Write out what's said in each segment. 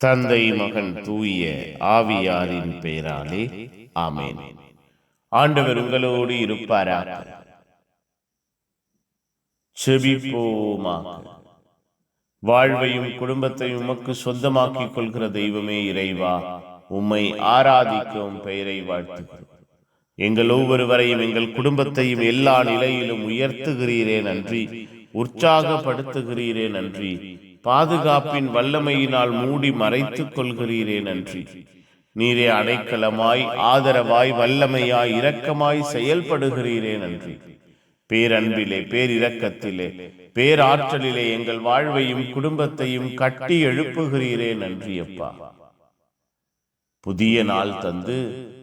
தந்தை மகன் தூய ஆவியாரின் பெயராலே ஆமென். ஆண்டவர் உங்களோடு இருப்பாராக. செபிப்போமாக. வாழ்வையும் குடும்பத்தையும் உமக்கு சொந்தமாக்கிக் கொள்கிற தெய்வமே இறைவா, உம்மை ஆராதிக்கும் பெயரை வாழ்த்துகிறோம். எங்கள் ஒவ்வொருவரையும் எங்கள் குடும்பத்தையும் எல்லா நிலையிலும் உயர்த்துகிறீரே நன்றி, உற்சாகப்படுத்துகிறீரே நன்றி, பாதுகாப்பின் வல்லமையினால் மூடி மறைத்துக் கொள்கிறீரே நன்றி. நீரே அடைக்கலமாய், ஆதரவாய், வல்லமையாய், இரக்கமாய் செயல்படுகிறீரே நன்றி. பேரன்பிலே, பேரிரக்கத்திலே, பேராற்றலிலே எங்கள் வாழ்வையும் குடும்பத்தையும் கட்டி எழுப்புகிறீரே நன்றி அப்பா. புதிய நாள் தந்து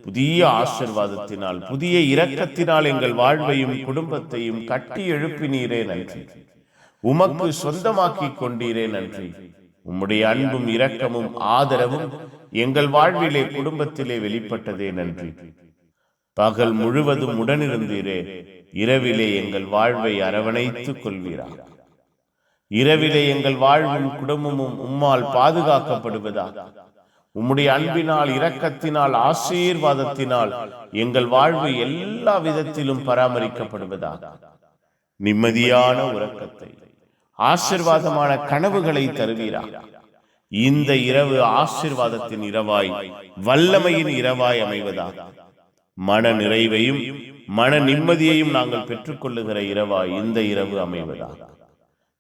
புதிய ஆசீர்வாதத்தினால், புதிய இரக்கத்தினால் எங்கள் வாழ்வையும் குடும்பத்தையும் கட்டி எழுப்பினீரே நன்றி. உமக்கு சொந்தமாக்கி கொண்டீரே நன்றி. உம்முடைய அன்பும் இரக்கமும் ஆதரவும் எங்கள் வாழ்விலே குடும்பத்திலே வெளிப்பட்டதே நன்றி. பகல் முழுவதும் உடனிருந்தீரே, இரவிலே எங்கள் வாழ்வை அரவணைத்துக் கொள்வீரா. இரவிலே எங்கள் வாழ்வும் குடும்பமும் உம்மால் பாதுகாக்கப்படுவதா. உம்முடைய அன்பினால், இரக்கத்தினால், ஆசீர்வாதத்தினால் எங்கள் வாழ்வு எல்லா விதத்திலும் பராமரிக்கப்படுவதா. நிம்மதியான உறக்கத்தை, ஆசீர்வாதமான கனவுகளை தருவீரா. இந்த இரவு ஆசீர்வாதத்தின் இரவாய், வல்லமையின் இரவாய் அமைவதா. மன நிறைவையும் மன நிம்மதியையும் நாங்கள் பெற்றுக்கொள்ளுகிற இரவாய் இந்த இரவு அமைவதா.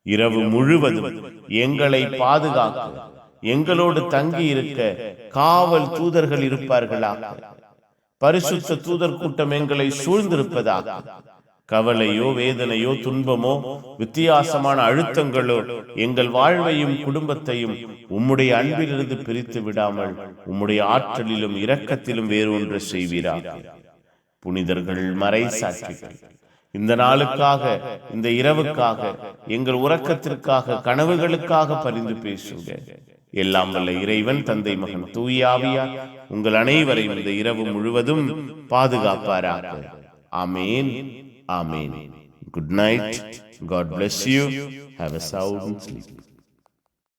இரவு முழுவதும் எங்களை பாதுகாக்க, எங்களோடு தங்கி இருக்க காவல் தூதர்கள் இருப்பார்களா. பரிசுத்த தூதர் கூட்டம் எங்களை சூழ்ந்திருப்பதாக. கவலையோ, வேதனையோ, துன்பமோ, வித்தியாசமான அழுத்தங்களோ எங்கள் வாழ்வையும் குடும்பத்தையும் உம்முடைய அன்பிலிருந்து பிரித்து விடாமல் உம்முடைய ஆற்றலிலும் இரக்கத்திலும் வேறு ஒன்று செய்வீரா. புனிதர்கள், மறை சாட்சிகள், இந்த நாளுக்காக, இந்த இரவுக்காக, எங்கள் உறக்கத்திற்காக, கனவுகளுக்காக பரிந்து பேசுங்க. எல்லாம் வல்ல இறைவன், தந்தை, மகன், தூய ஆவியார் உங்கள் அனைவரையும் இந்த இரவு முழுவதும் பாதுகாப்பாராக. ஆமேன். Amen. Good night. God bless you. Have a sound sleep.